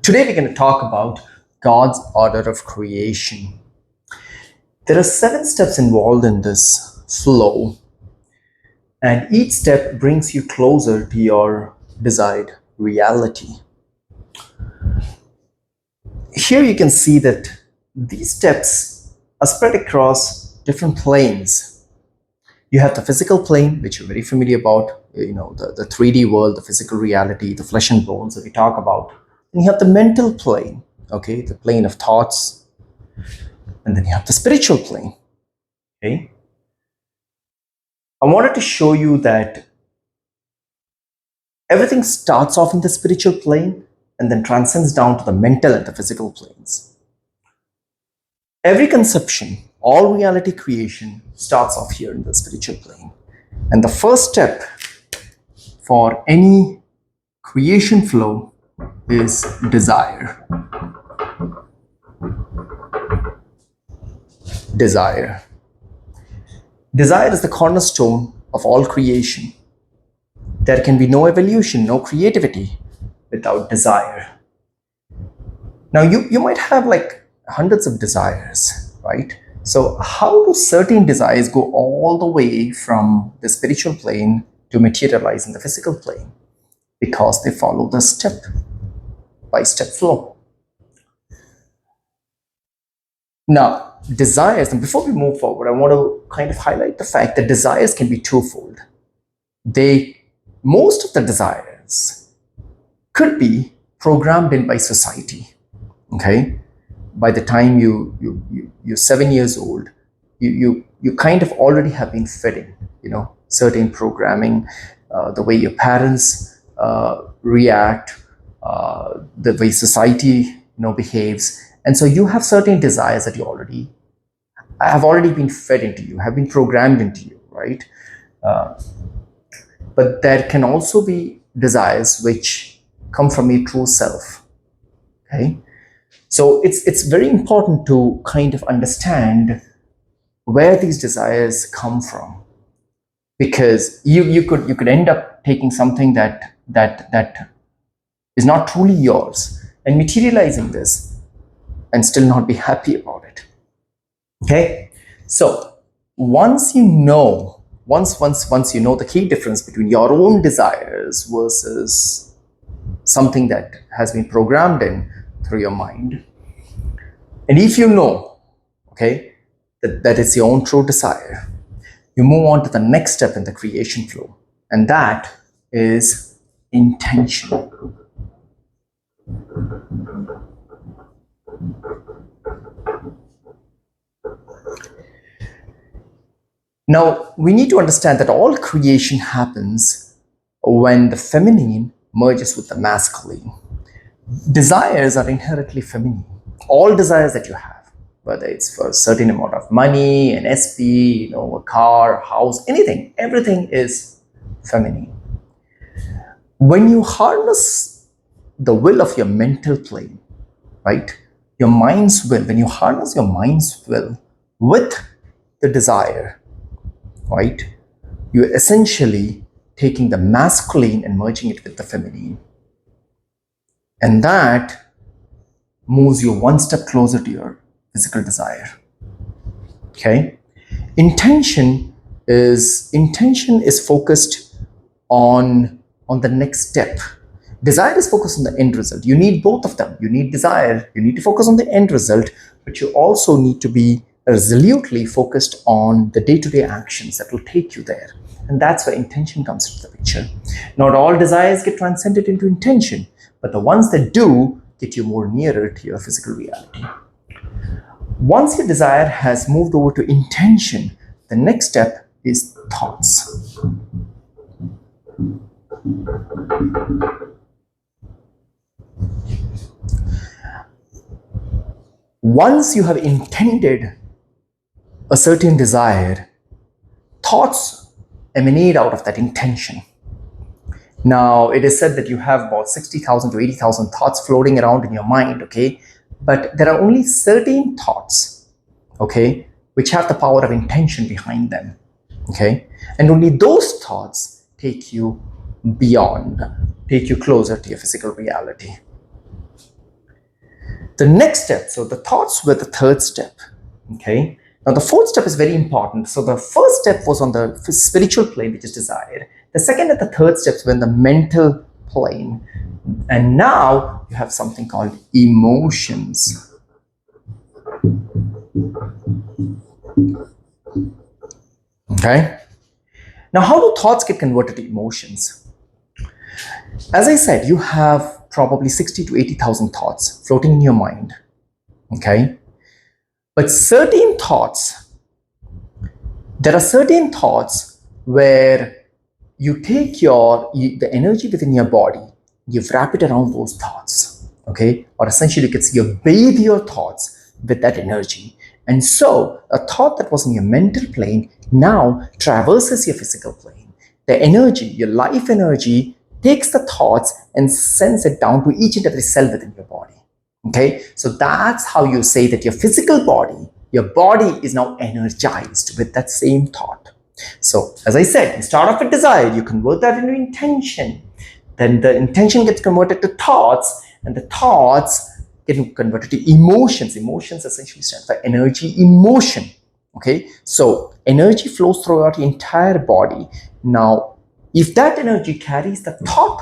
Today we're going to talk about God's order of creation. There are 7 steps involved in this flow, and each step brings you closer to your desired reality. Here you can see that these steps are spread across different planes. You have the physical plane, which you're very familiar about, the 3D world, the physical reality, the flesh and bones that we talk about. And you have the mental plane, okay, the plane of thoughts. And then you have the spiritual plane, okay. I wanted to show you that everything starts off in the spiritual plane and then transcends down to the mental and the physical planes. Every conception, all reality creation starts off here in the spiritual plane. And the first step for any creation flow is desire. Desire. Desire is the cornerstone of all creation. There can be no evolution, no creativity without desire. Now, you might have like hundreds of desires, right? So how do certain desires go all the way from the spiritual plane to materialize in the physical plane? Because they follow the step-by-step flow. Now, desires, and before we move forward, I want to kind of highlight the fact that desires can be twofold. Most of the desires could be programmed in by society, okay? By the time you're 7 years old, you kind of already have been fed in, certain programming, the way your parents react, the way society, behaves. And so you have certain desires that have already been fed into you, have been programmed into you, right? But there can also be desires which come from your true self, okay? So it's very important to kind of understand where these desires come from, because you could end up taking something that is not truly yours and materializing this and still not be happy about it. Okay, so once you know the key difference between your own desires versus something that has been programmed in through your mind, and if you know, okay, that it's your own true desire, you move on to the next step in the creation flow, and that is intention. Now, we need to understand that all creation happens when the feminine merges with the masculine. Desires are inherently feminine. All desires that you have, whether it's for a certain amount of money, an SP, a car, a house, anything, everything is feminine. When you harness the will of your mental plane, right, your mind's will, when you harness your mind's will with the desire, right, you're essentially taking the masculine and merging it with the feminine. And that moves you one step closer to your physical desire. Okay? Intention is focused on the next step. Desire is focused on the end result. You need both of them. You need desire, you need to focus on the end result, but you also need to be resolutely focused on the day-to-day actions that will take you there. And that's where intention comes into the picture. Not all desires get transcended into intention, but the ones that do get you more nearer to your physical reality. Once your desire has moved over to intention, the next step is thoughts. Once you have intended a certain desire, thoughts emanate out of that intention. Now, it is said that you have about 60,000 to 80,000 thoughts floating around in your mind, okay? But there are only certain thoughts, okay, which have the power of intention behind them, okay? And only those thoughts take you beyond, take you closer to your physical reality. The next step, so the thoughts were the third step. Okay. Now the fourth step is very important. So the first step was on the spiritual plane, which is desire. The second and the third steps were in the mental plane. And now you have something called emotions. Okay. Now, how do thoughts get converted to emotions? As I said, you have probably 60 to 80,000 thoughts floating in your mind. Okay. But there are certain thoughts where you take the energy within your body, you wrap it around those thoughts. Okay. Or essentially, you could say you bathe your thoughts with that energy. And so a thought that was in your mental plane now traverses your physical plane. The energy, your life energy, takes the thoughts and sends it down to each and every cell within your body. Okay, so that's how you say that your physical body, your body is now energized with that same thought. So as I said, you start off with desire, you convert that into intention. Then the intention gets converted to thoughts, and the thoughts get converted to emotions. Emotions essentially stand for energy in motion. Okay, so energy flows throughout the entire body. Now, if that energy carries the thought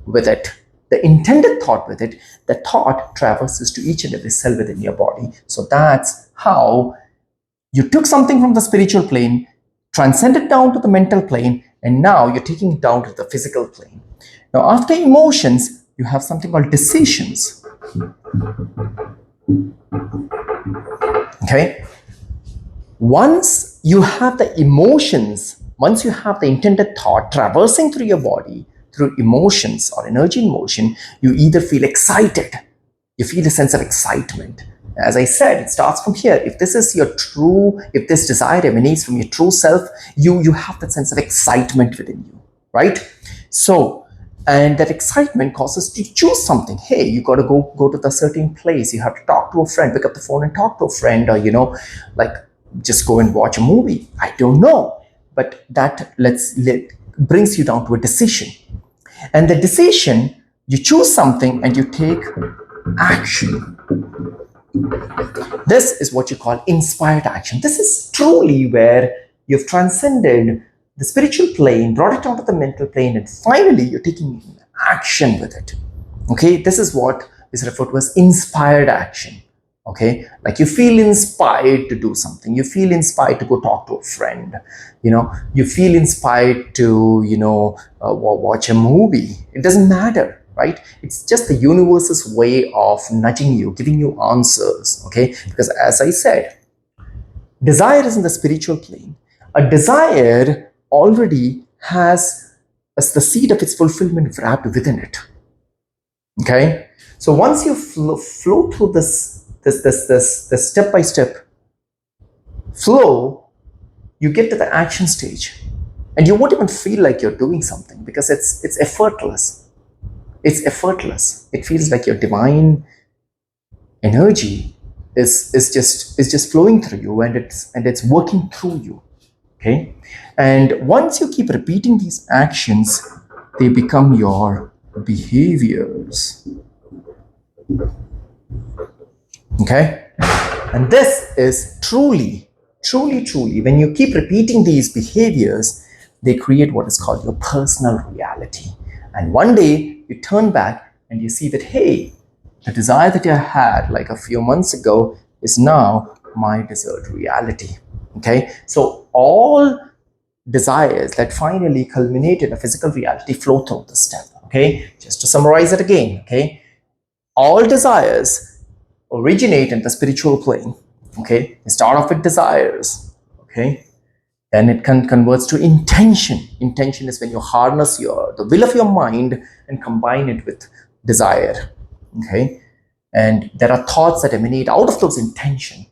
with it, the intended thought with it, the thought traverses to each and every cell within your body. So that's how you took something from the spiritual plane, transcended down to the mental plane, and now you're taking it down to the physical plane. Now, after emotions, you have something called decisions. Okay? Once you have the emotions, once you have the intended thought traversing through your body, through emotions or energy in motion, you either feel excited, you feel a sense of excitement. As I said, it starts from here. If this desire emanates from your true self, you have that sense of excitement within you, right? So, and that excitement causes you to choose something. Hey, you got to go to the certain place. You have to talk to a friend, pick up the phone and talk to a friend, or like just go and watch a movie. I don't know, but that brings you down to a decision. And the decision, you choose something and you take action. This is what you call inspired action. This is truly where you've transcended the spiritual plane, brought it onto the mental plane, and finally you're taking action with it. Okay, this is what is referred to as inspired action. Okay, like you feel inspired to do something, you feel inspired to go talk to a friend, you feel inspired to watch a movie. It doesn't matter, right? It's just the universe's way of nudging you, giving you answers. Okay, because as I said, desire is in the spiritual plane. A desire already has the seed of its fulfillment wrapped within it. Okay, so once you flow through this step-by-step flow, you get to the action stage, and you won't even feel like you're doing something because it's effortless. It's effortless. It feels like your divine energy is just flowing through you, and it's working through you. Okay, and once you keep repeating these actions, they become your behaviors. Okay, and this is truly, when you keep repeating these behaviors, they create what is called your personal reality. And one day you turn back and you see that, hey, the desire that I had like a few months ago is now my desired reality. Okay, so all desires that finally culminate in a physical reality flow through the step. Okay, just to summarize it again. Okay, all desires originate in the spiritual plane. Okay, you start off with desires. Okay, then it converts to intention. Intention is when you harness the will of your mind and combine it with desire. Okay, and there are thoughts that emanate out of those intention.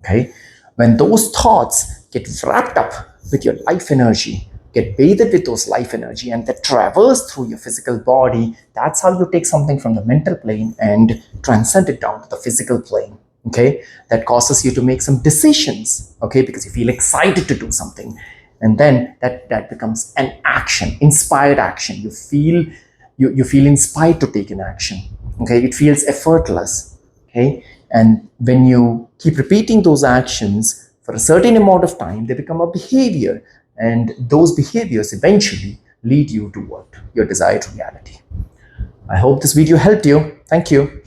Okay, when those thoughts get wrapped up with your life energy, get bathed with those life energy, and that traverse through your physical body, that's how you take something from the mental plane and transcend it down to the physical plane. Okay, that causes you to make some decisions. Okay, because you feel excited to do something, and then that becomes an action, inspired action. You feel inspired to take an action. Okay, it feels effortless. Okay, and when you keep repeating those actions for a certain amount of time, they become a behavior, and those behaviors eventually lead you to what? Your desired reality. I hope this video helped you. Thank you.